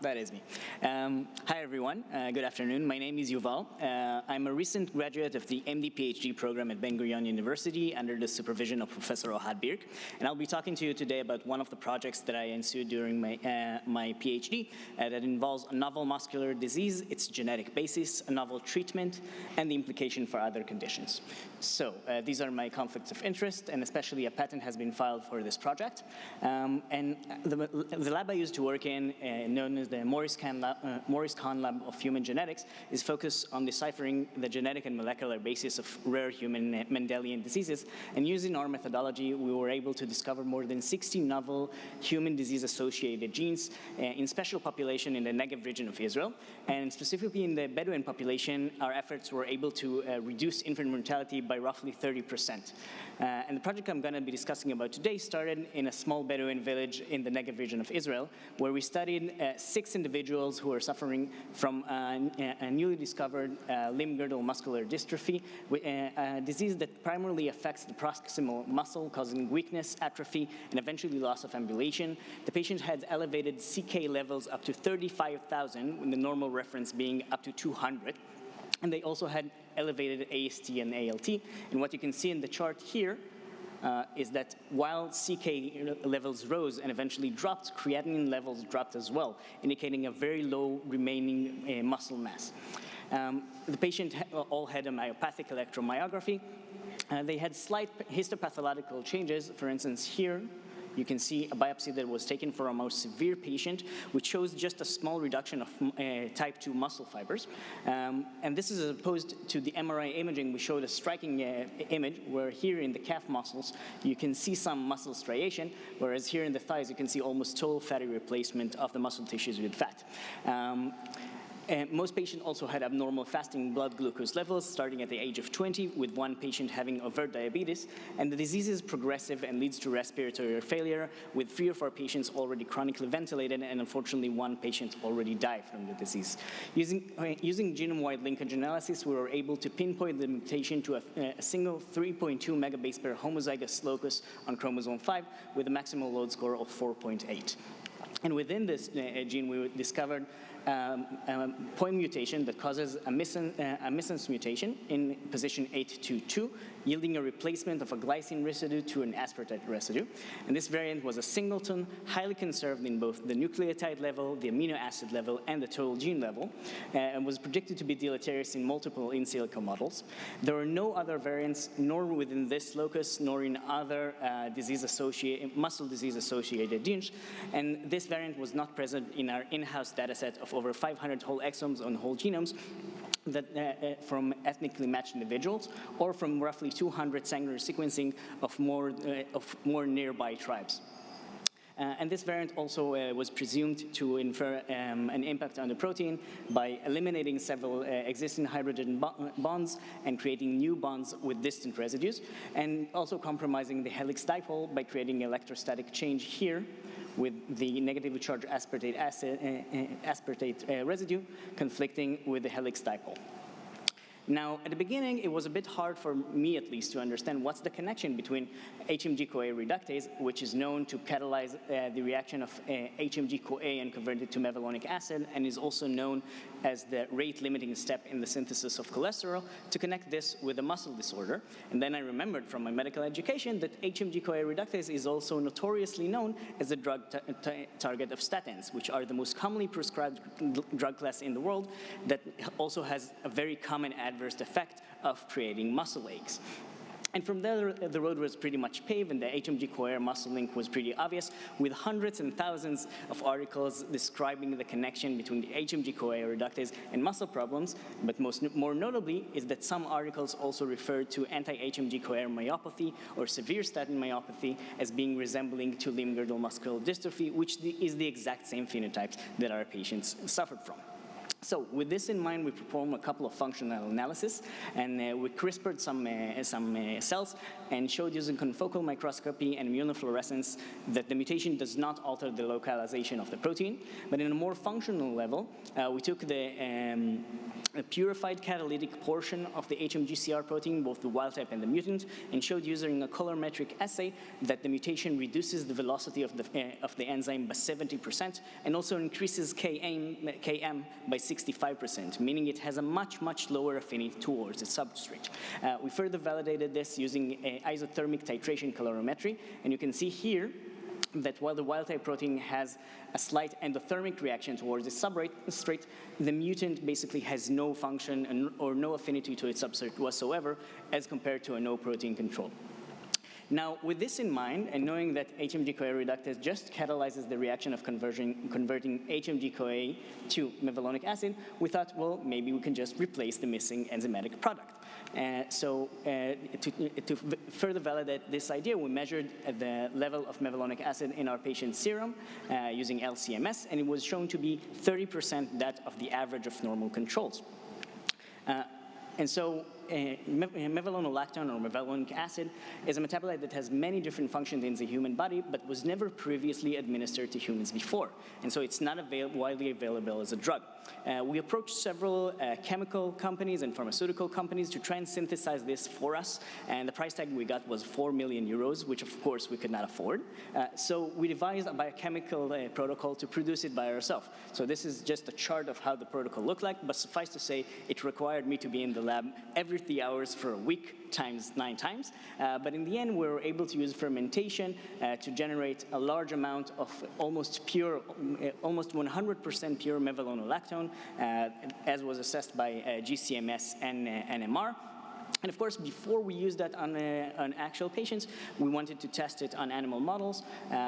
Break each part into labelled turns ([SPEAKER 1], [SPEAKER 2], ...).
[SPEAKER 1] That is me. Hi, everyone. Good afternoon. My name is Yuval. I'm a recent graduate of the MD PhD program at Ben-Gurion University under the supervision of Professor Ohad Birk. And I'll be talking to you today about one of the projects that I ensued during my PhD that involves a novel muscular disease, its genetic basis, a novel treatment, and the implication for other conditions. So these are my conflicts of interest, and especially a patent has been filed for this project. And the lab I used to work in, known as the Morris Kahn Lab of Human Genetics, is focused on deciphering the genetic and molecular basis of rare human Mendelian diseases. And using our methodology, we were able to discover more than 60 novel human disease-associated genes in special population in the Negev region of Israel. And specifically in the Bedouin population, our efforts were able to reduce infant mortality by roughly 30%. And the project I'm going to be discussing about today started in a small Bedouin village in the Negev region of Israel, where we studied 6 individuals who are suffering from a newly discovered limb girdle muscular dystrophy, a disease that primarily affects the proximal muscle, causing weakness, atrophy, and eventually loss of ambulation. The patient had elevated CK levels up to 35,000, with the normal reference being up to 200. And they also had elevated AST and ALT. And what you can see in the chart here is that while CK levels rose and eventually dropped, creatinine levels dropped as well, indicating a very low remaining muscle mass. The patient all had a myopathic electromyography. They had slight histopathological changes. For instance, here, you can see a biopsy that was taken for a more severe patient, which shows just a small reduction of type 2 muscle fibers. And this is as opposed to the MRI imaging. We showed a striking image where here in the calf muscles, you can see some muscle striation, whereas here in the thighs, you can see almost total fatty replacement of the muscle tissues with fat. Most patients also had abnormal fasting blood glucose levels starting at the age of 20, with one patient having overt diabetes. And the disease is progressive and leads to respiratory failure, with 3 or 4 patients already chronically ventilated, and unfortunately one patient already died from the disease. Using genome-wide linkage analysis, we were able to pinpoint the mutation to a single 3.2 megabase pair homozygous locus on chromosome 5 with a maximal load score of 4.8. And within this gene, we discovered a point mutation that causes a missense mutation in position 822, yielding a replacement of a glycine residue to an aspartate residue. And this variant was a singleton, highly conserved in both the nucleotide level, the amino acid level, and the total gene level, and was predicted to be deleterious in multiple in silico models. There were no other variants, nor within this locus, nor in other muscle disease-associated genes, and this variant was not present in our in-house dataset of over 500 whole exomes on whole genomes that, from ethnically matched individuals, or from roughly 200 sanguinary sequencing of more nearby tribes. And this variant also was presumed to infer an impact on the protein by eliminating several existing hydrogen bonds and creating new bonds with distant residues, and also compromising the helix dipole by creating electrostatic change here with the negatively charged aspartate residue conflicting with the helix dipole. Now, at the beginning, it was a bit hard for me, at least, to understand what's the connection between HMG-CoA reductase, which is known to catalyze the reaction of HMG-CoA and convert it to mevalonic acid, and is also known as the rate-limiting step in the synthesis of cholesterol, to connect this with a muscle disorder. And then I remembered from my medical education that HMG-CoA reductase is also notoriously known as the drug target of statins, which are the most commonly prescribed drug class in the world that also has a very common adverse effect of creating muscle aches. And from there, the road was pretty much paved, and the HMG-CoA muscle link was pretty obvious, with hundreds and thousands of articles describing the connection between the HMG-CoA reductase and muscle problems. But more notably is that some articles also referred to anti-HMG-CoA myopathy or severe statin myopathy as being resembling to limb girdle muscular dystrophy, which is the exact same phenotype that our patients suffered from. So with this in mind, we performed a couple of functional analysis, and we CRISPR'd some cells and showed using confocal microscopy and immunofluorescence that the mutation does not alter the localization of the protein. But in a more functional level, we took the a purified catalytic portion of the HMGCR protein, both the wild type and the mutant, and showed using a colorimetric assay that the mutation reduces the velocity of the enzyme by 70% and also increases Km by 65%, meaning it has a much, much lower affinity towards its substrate. We further validated this using isothermic titration calorimetry, and you can see here that while the wild-type protein has a slight endothermic reaction towards its substrate, the mutant basically has no function or no affinity to its substrate whatsoever as compared to a no-protein control. Now, with this in mind, and knowing that HMG-CoA reductase just catalyzes the reaction of converting HMG-CoA to mevalonic acid, we thought, well, maybe we can just replace the missing enzymatic product. To further validate this idea, we measured the level of mevalonic acid in our patient's serum using LCMS, and it was shown to be 30% that of the average of normal controls. And so mevalonolactone, or mevalonic acid, is a metabolite that has many different functions in the human body, but was never previously administered to humans before. And so it's not widely available as a drug. We approached several chemical companies and pharmaceutical companies to try and synthesize this for us, and the price tag we got was 4 million euros, which of course we could not afford. So we devised a biochemical protocol to produce it by ourselves. So this is just a chart of how the protocol looked like, but suffice to say, it required me to be in the lab every 3 hours for a week times 9 times. But in the end, we were able to use fermentation to generate a large amount of almost 100% pure mevalonolactone, as was assessed by GCMS and NMR. And of course, before we used that on actual patients, we wanted to test it on animal models.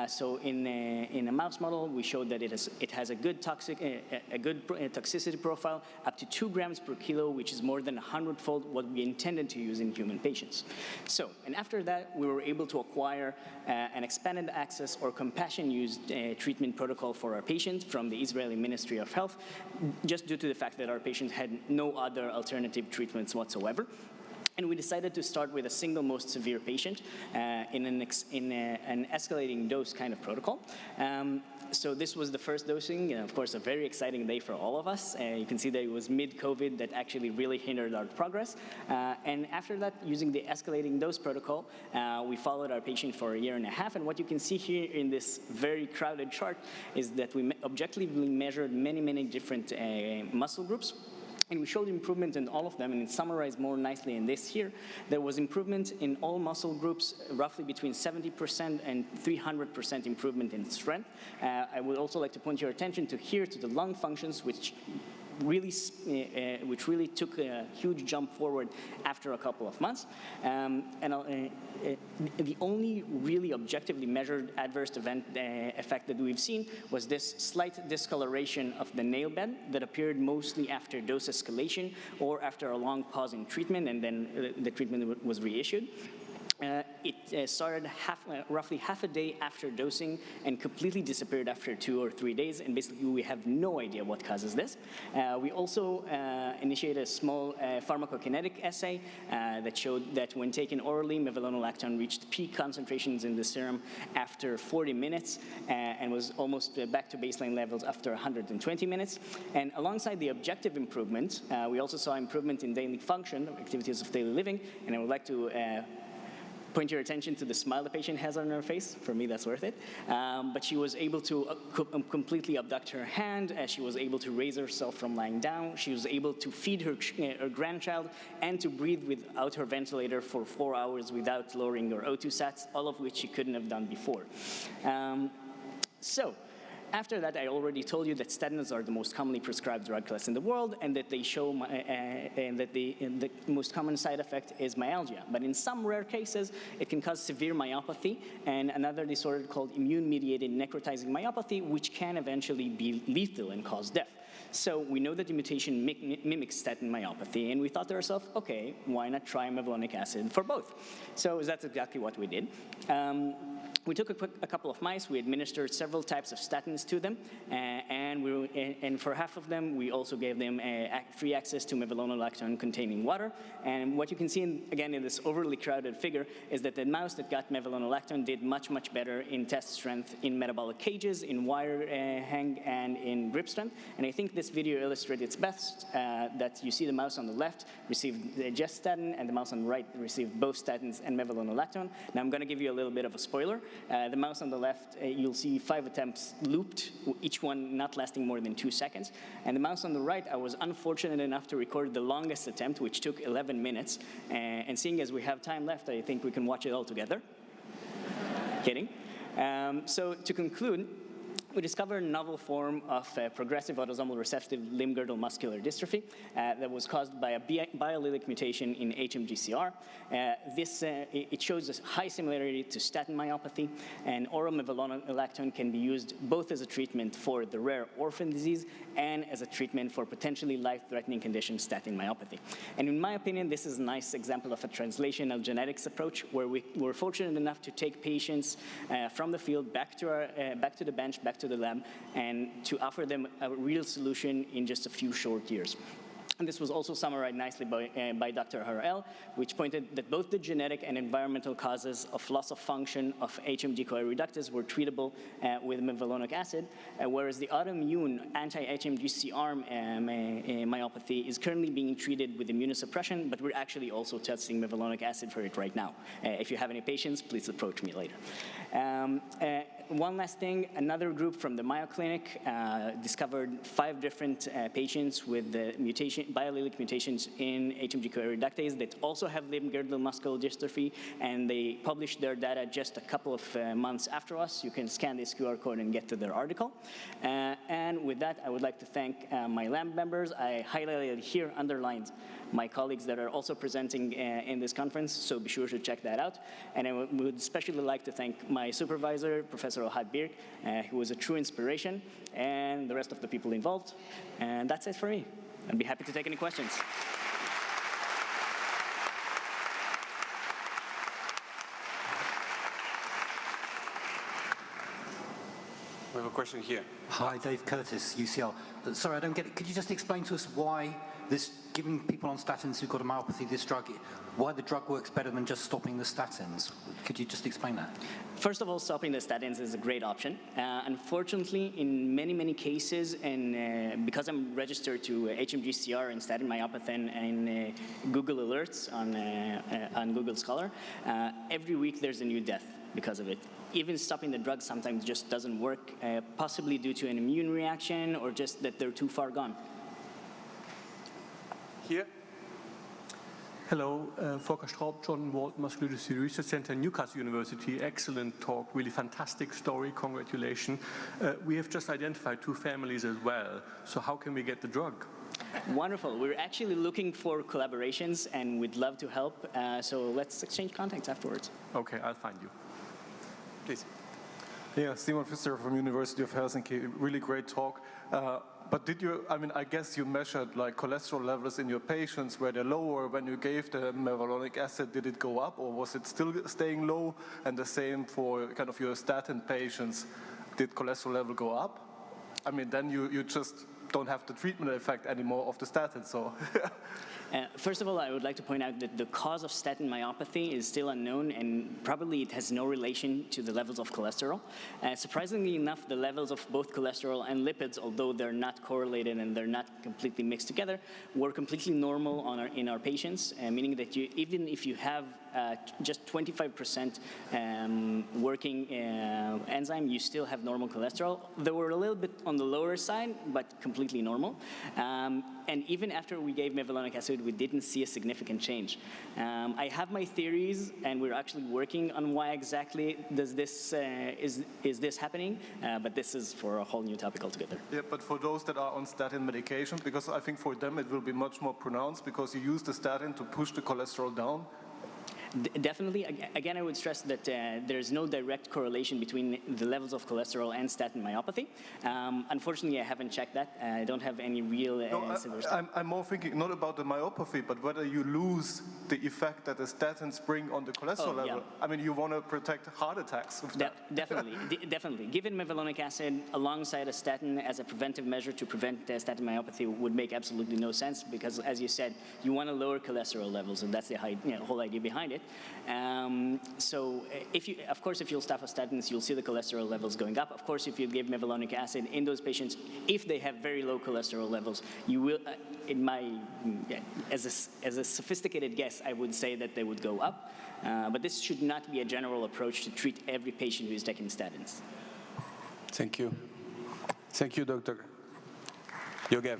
[SPEAKER 1] So in a mouse model, we showed that it has a good toxicity profile, up to 2 grams per kilo, which is more than 100-fold what we intended to use in human patients. So, and after that, we were able to acquire an expanded access or compassion-use treatment protocol for our patients from the Israeli Ministry of Health, just due to the fact that our patients had no other alternative treatments whatsoever. And we decided to start with a single most severe patient in an escalating dose kind of protocol. So this was the first dosing, and of course a very exciting day for all of us. You can see that it was mid-COVID that actually really hindered our progress. And after that, using the escalating dose protocol, we followed our patient for 1.5 years. And what you can see here in this very crowded chart is that we objectively measured many, many different muscle groups. And we showed improvement in all of them, and it's summarized more nicely in this here. There was improvement in all muscle groups, roughly between 70% and 300% improvement in strength. I would also like to point your attention to here, to the lung functions, which really took a huge jump forward after a couple of months. The only really objectively measured adverse event effect that we've seen was this slight discoloration of the nail bed that appeared mostly after dose escalation or after a long pause in treatment, and then the treatment was reissued. It started roughly half a day after dosing and completely disappeared after 2 or 3 days, and basically we have no idea what causes this. We also initiated a small pharmacokinetic assay that showed that when taken orally, mevalonolactone reached peak concentrations in the serum after 40 minutes and was almost back to baseline levels after 120 minutes. And alongside the objective improvement, we also saw improvement in daily function, activities of daily living, and I would like to point your attention to the smile the patient has on her face. For me, that's worth it. But she was able to completely abduct her hand. She was able to raise herself from lying down. She was able to feed her grandchild and to breathe without her ventilator for 4 hours without lowering her O2 sats, all of which she couldn't have done before. After that, I already told you that statins are the most commonly prescribed drug class in the world, and that they show the most common side effect is myalgia. But in some rare cases, it can cause severe myopathy and another disorder called immune-mediated necrotizing myopathy, which can eventually be lethal and cause death. So we know that the mutation mimics statin myopathy, and we thought to ourselves, okay, why not try mevalonic acid for both? So that's exactly what we did. We took a couple of mice, we administered several types of statins to them, and and for half of them, we also gave them free access to mevalonolactone-containing water. And what you can see, again, in this overly crowded figure is that the mouse that got mevalonolactone did much, much better in test strength in metabolic cages, in wire hang, and in grip strength. And I think this video illustrates its best, that you see the mouse on the left received just statin, and the mouse on the right received both statins and mevalonolactone. Now I'm going to give you a little bit of a spoiler. The mouse on the left, you'll see 5 attempts looped, each one not lasting more than 2 seconds. And the mouse on the right, I was unfortunate enough to record the longest attempt, which took 11 minutes. And seeing as we have time left, I think we can watch it all together. Kidding. So to conclude, we discovered a novel form of progressive autosomal recessive limb girdle muscular dystrophy that was caused by a biallelic mutation in HMGCR. It shows a high similarity to statin myopathy, and oral mevalonolactone can be used both as a treatment for the rare orphan disease and as a treatment for potentially life-threatening condition, statin myopathy. And in my opinion, this is a nice example of a translational genetics approach where we were fortunate enough to take patients from the field back to the bench, back to the lab, and to offer them a real solution in just a few short years. And this was also summarized nicely by Dr. Harel, which pointed that both the genetic and environmental causes of loss of function of HMG-CoA reductase were treatable with mevalonic acid, whereas the autoimmune anti-HMGCR myopathy is currently being treated with immunosuppression, but we're actually also testing mevalonic acid for it right now. If you have any patients, please approach me later. One last thing, another group from the Mayo Clinic discovered 5 different patients with the biallelic mutations in HMG-CoA reductase that also have limb girdle muscular dystrophy, and they published their data just a couple of months after us. You can scan this QR code and get to their article. And with that, I would like to thank my lab members. I highlighted here, underlined, my colleagues that are also presenting in this conference, so be sure to check that out. And I would especially like to thank my supervisor, Professor Ohad Birk, who was a true inspiration, and the rest of the people involved. And that's it for me. I'd be happy to take any questions.
[SPEAKER 2] We have a question here.
[SPEAKER 3] Hi, Dave Curtis, UCL. Sorry, I don't get it. Could you just explain to us why giving people on statins who've got a myopathy this drug, why the drug works better than just stopping the statins? Could you just explain that?
[SPEAKER 1] First of all, stopping the statins is a great option. Unfortunately, in many, many cases, and because I'm registered to HMGCR and statin myopathy and Google Alerts on Google Scholar, every week there's a new death because of it. Even stopping the drug sometimes just doesn't work, possibly due to an immune reaction or just that they're too far gone.
[SPEAKER 2] Here.
[SPEAKER 4] Hello, Volker Straub, John Walt Muscular Dystrophy Research Center, Newcastle University. Excellent talk, really fantastic story, congratulations. We have just identified 2 families as well, so how can we get the drug?
[SPEAKER 1] Wonderful. We're actually looking for collaborations and we'd love to help, so let's exchange contacts afterwards.
[SPEAKER 4] Okay, I'll find you.
[SPEAKER 2] Please.
[SPEAKER 5] Yeah, Simon Pfister from University of Helsinki. Really great talk. But did you, I guess you measured like cholesterol levels in your patients. Were they lower when you gave the mevalonic acid? Did it go up, or was it still staying low? And the same for kind of your statin patients. Did cholesterol level go up? Then you just don't have the treatment effect anymore of the statin, so.
[SPEAKER 1] First of all, I would like to point out that the cause of statin myopathy is still unknown, and probably it has no relation to the levels of cholesterol. Surprisingly enough, the levels of both cholesterol and lipids, although they're not correlated and they're not completely mixed together, were completely normal in our patients, meaning that even if you have just 25% working enzyme, you still have normal cholesterol. They were a little bit on the lower side, but completely normal. And even after we gave mevalonic acid, we didn't see a significant change. I have my theories, and we're actually working on why exactly is this happening, but this is for a whole new topic altogether.
[SPEAKER 5] Yeah, but for those that are on statin medication, because I think for them it will be much more pronounced because you use the statin to push the cholesterol down.
[SPEAKER 1] Definitely. Again, I would stress that there's no direct correlation between the levels of cholesterol and statin myopathy. Unfortunately, I haven't checked that. I don't have any real similar stuff.
[SPEAKER 5] I'm more thinking not about the myopathy, but whether you lose the effect that the statins bring on the cholesterol level. Yeah. I mean, you want to protect heart attacks with that.
[SPEAKER 1] Definitely, definitely. Given mevalonic acid alongside a statin as a preventive measure to prevent statin myopathy would make absolutely no sense, because, as you said, you want to lower cholesterol levels, and that's the whole idea behind it. So, of course, if you'll stop with statins, you'll see the cholesterol levels going up. Of course, if you give mevalonic acid in those patients, if they have very low cholesterol levels, you will, as a sophisticated guess, I would say that they would go up. But this should not be a general approach to treat every patient who is taking statins.
[SPEAKER 2] Thank you. Thank you, Dr. Yogev.